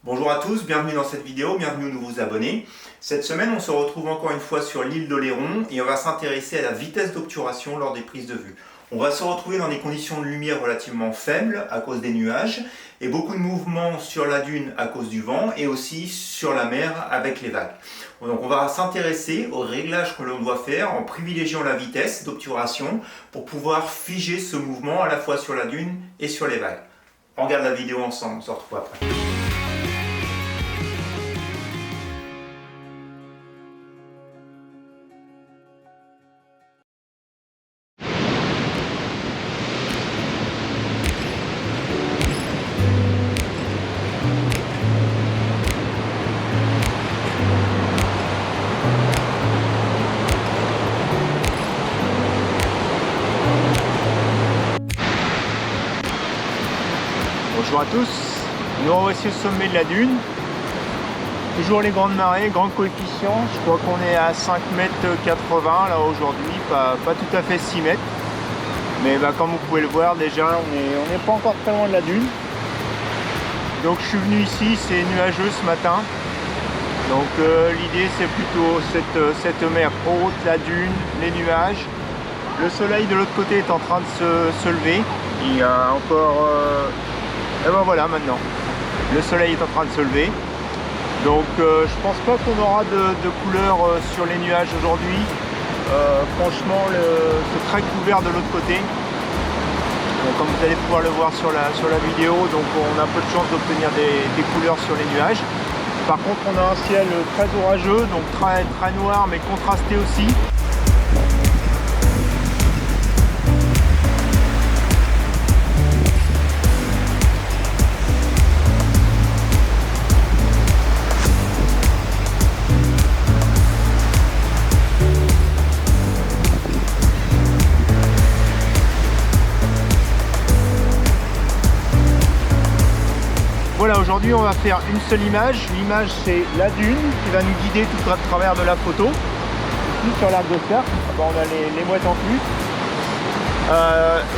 Bonjour à tous, bienvenue dans cette vidéo, bienvenue aux nouveaux abonnés. Cette semaine, on se retrouve encore une fois sur l'île d'Oléron et on va s'intéresser à la vitesse d'obturation lors des prises de vue. On va se retrouver dans des conditions de lumière relativement faibles à cause des nuages et beaucoup de mouvements sur la dune à cause du vent et aussi sur la mer avec les vagues. Donc on va s'intéresser aux réglages que l'on doit faire en privilégiant la vitesse d'obturation pour pouvoir figer ce mouvement à la fois sur la dune et sur les vagues. On regarde la vidéo ensemble, on se retrouve après. Bonjour à tous, nous revoici au sommet de la dune. Toujours les grandes marées, grands coefficients. Je crois qu'on est à 5,80 m là aujourd'hui, pas tout à fait 6 mètres. Mais comme vous pouvez le voir déjà, on n'est pas encore très loin de la dune. Donc je suis venu ici, c'est nuageux ce matin. Donc l'idée c'est plutôt cette mer haute, la dune, les nuages. Le soleil de l'autre côté est en train de se lever. Il y a encore... Et ben voilà maintenant, le soleil est en train de se lever. Donc je pense pas qu'on aura de couleur sur les nuages aujourd'hui. Franchement c'est très couvert de l'autre côté. Donc, comme vous allez pouvoir le voir sur la vidéo, donc on a peu de chance d'obtenir des couleurs sur les nuages. Par contre on a un ciel très orageux, donc très noir mais contrasté aussi. Voilà, aujourd'hui on va faire une seule image. L'image c'est la dune qui va nous guider tout à travers de la photo. Ici sur l'arc de cercle, on a les mouettes en plus.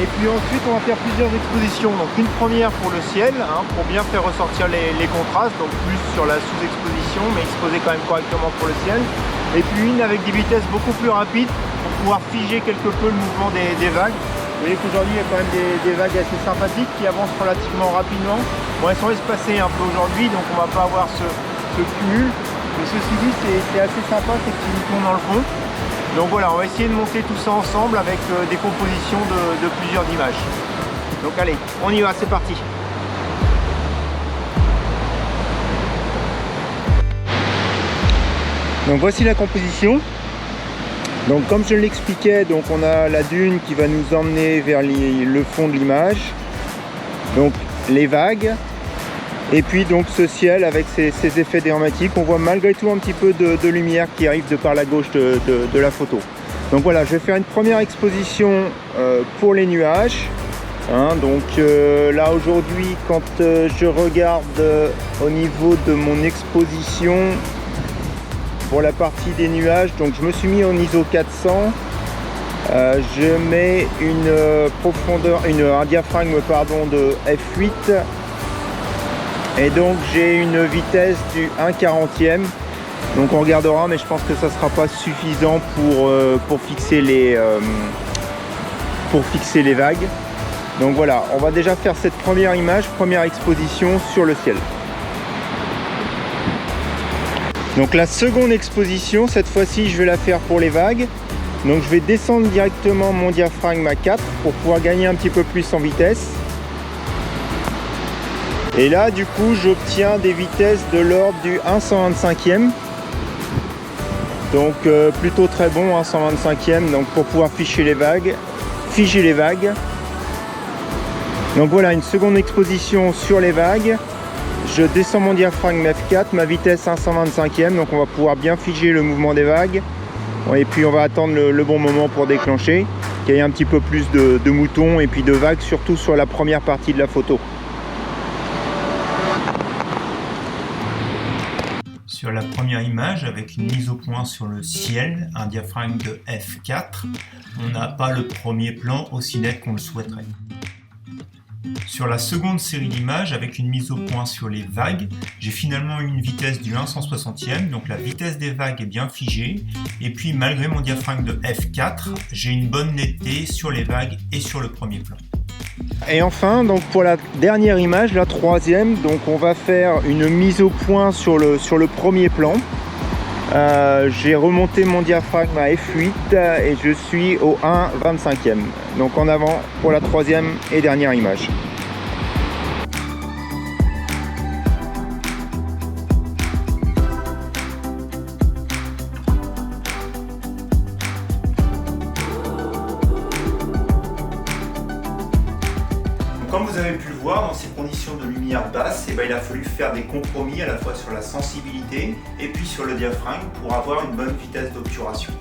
Et puis ensuite on va faire plusieurs expositions. Donc une première pour le ciel, pour bien faire ressortir les contrastes, donc plus sur la sous-exposition, mais exposer quand même correctement pour le ciel. Et puis une avec des vitesses beaucoup plus rapides pour pouvoir figer quelque peu le mouvement des vagues. Vous voyez qu'aujourd'hui il y a quand même des vagues assez sympathiques qui avancent relativement rapidement. Bon, elles sont espacées un peu aujourd'hui, donc on va pas avoir ce cumul. Mais ceci dit, c'est assez sympa ces petits moutons dans le fond. Donc voilà, on va essayer de monter tout ça ensemble avec des compositions de plusieurs images. Donc allez, on y va, c'est parti. Donc voici la composition. Donc comme je l'expliquais, donc on a la dune qui va nous emmener vers le fond de l'image, donc les vagues, et puis donc ce ciel avec ses effets dramatiques. On voit malgré tout un petit peu de lumière qui arrive de par la gauche de la photo. Donc voilà, je vais faire une première exposition pour les nuages. Donc là aujourd'hui, quand je regarde au niveau de mon exposition, pour la partie des nuages, donc je me suis mis en ISO 400. Je mets une profondeur, un diaphragme de f8 et donc j'ai une vitesse du 1/40e. Donc on regardera, mais je pense que ça sera pas suffisant pour fixer les vagues. Donc voilà, on va déjà faire cette première image, première exposition sur le ciel. Donc la seconde exposition, cette fois-ci je vais la faire pour les vagues. Donc je vais descendre directement mon diaphragme à 4 pour pouvoir gagner un petit peu plus en vitesse. Et là du coup j'obtiens des vitesses de l'ordre du 1/125e. Donc plutôt très bon, 1/125e, donc pour pouvoir figer les vagues. Donc voilà une seconde exposition sur les vagues. Je descends mon diaphragme F4, ma vitesse 1/125e, donc on va pouvoir bien figer le mouvement des vagues. Et puis on va attendre le bon moment pour déclencher, qu'il y ait un petit peu plus de moutons et puis de vagues, surtout sur la première partie de la photo. Sur la première image, avec une mise au point sur le ciel, un diaphragme de F4, on n'a pas le premier plan aussi net qu'on le souhaiterait. Sur la seconde série d'images, avec une mise au point sur les vagues, j'ai finalement eu une vitesse du 1/160e, donc la vitesse des vagues est bien figée. Et puis malgré mon diaphragme de f4, j'ai une bonne netteté sur les vagues et sur le premier plan. Et enfin, donc pour la dernière image, la troisième, donc on va faire une mise au point sur le premier plan. J'ai remonté mon diaphragme à f8 et je suis au 1/25e. Donc en avant pour la troisième et dernière image. Comme vous avez pu le voir, dans ces conditions de lumière basse, il a fallu faire des compromis à la fois sur la sensibilité et puis sur le diaphragme pour avoir une bonne vitesse d'obturation.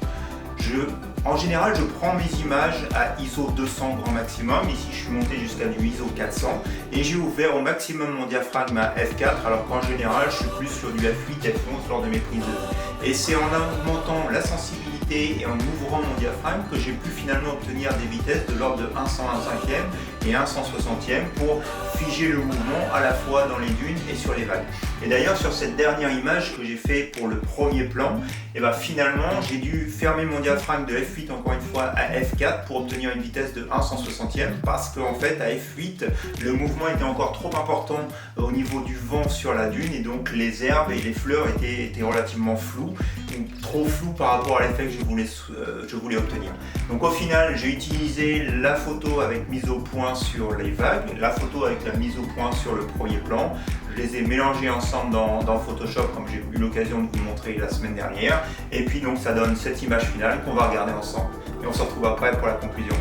En général, je prends mes images à ISO 200 grand maximum. Ici, je suis monté jusqu'à du ISO 400 et j'ai ouvert au maximum mon diaphragme à f4, alors qu'en général, je suis plus sur du f8, f11 lors de mes prises de vue. Et c'est en augmentant la sensibilité et en ouvrant mon diaphragme que j'ai pu finalement obtenir des vitesses de l'ordre de 1/125e et 1/160e pour figer le mouvement à la fois dans les dunes et sur les vagues. Et d'ailleurs, sur cette dernière image que j'ai fait pour le premier plan, finalement, j'ai dû fermer mon diaphragme de f8 encore une fois à f4 pour obtenir une vitesse de 1/160e parce qu'en fait à f8 le mouvement était encore trop important au niveau du vent sur la dune et donc les herbes et les fleurs étaient relativement floues, trop floues par rapport à l'effet que je voulais obtenir. Donc au final j'ai utilisé la photo avec mise au point sur les vagues, la photo avec la mise au point sur le premier plan. Je les ai mélangés ensemble dans Photoshop comme j'ai eu l'occasion de vous montrer la semaine dernière. Et puis donc ça donne cette image finale qu'on va regarder ensemble. Et on se retrouve après pour la conclusion.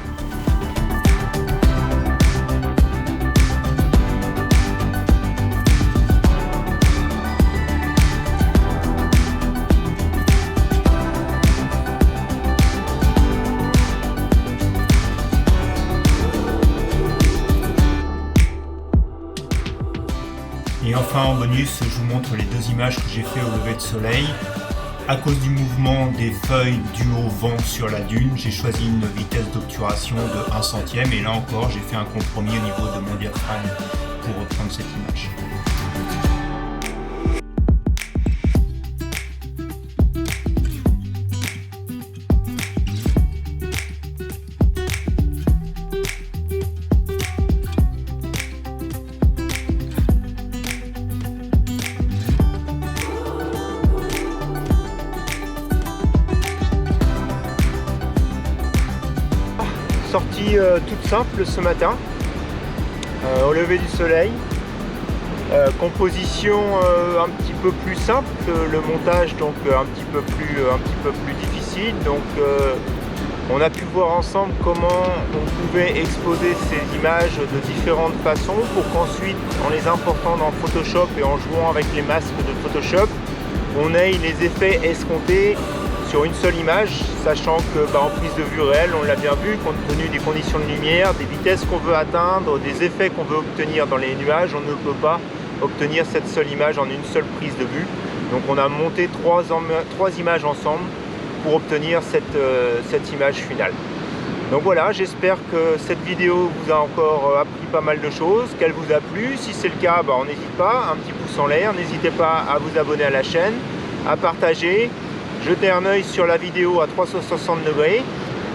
Et enfin en bonus, je vous montre les deux images que j'ai fait au lever de soleil. À cause du mouvement des feuilles dû au vent sur la dune, j'ai choisi une vitesse d'obturation de 1 centième et là encore j'ai fait un compromis au niveau de mon diaphragme pour reprendre cette image. Sortie toute simple ce matin, au lever du soleil. Composition un petit peu plus simple, le montage donc un petit peu plus difficile. Donc on a pu voir ensemble comment on pouvait exposer ces images de différentes façons pour qu'ensuite, en les important dans Photoshop et en jouant avec les masques de Photoshop, on ait les effets escomptés sur une seule image, sachant que en prise de vue réelle, on l'a bien vu, compte tenu des conditions de lumière, des vitesses qu'on veut atteindre, des effets qu'on veut obtenir dans les nuages, on ne peut pas obtenir cette seule image en une seule prise de vue. Donc on a monté trois images ensemble pour obtenir cette image finale. Donc voilà, j'espère que cette vidéo vous a encore appris pas mal de choses, qu'elle vous a plu. Si c'est le cas, on n'hésite pas, un petit pouce en l'air, n'hésitez pas à vous abonner à la chaîne, à partager, jeter un œil sur la vidéo à 360 degrés.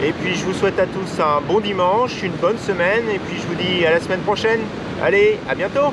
Et puis je vous souhaite à tous un bon dimanche, une bonne semaine, et puis je vous dis à la semaine prochaine. Allez, à bientôt!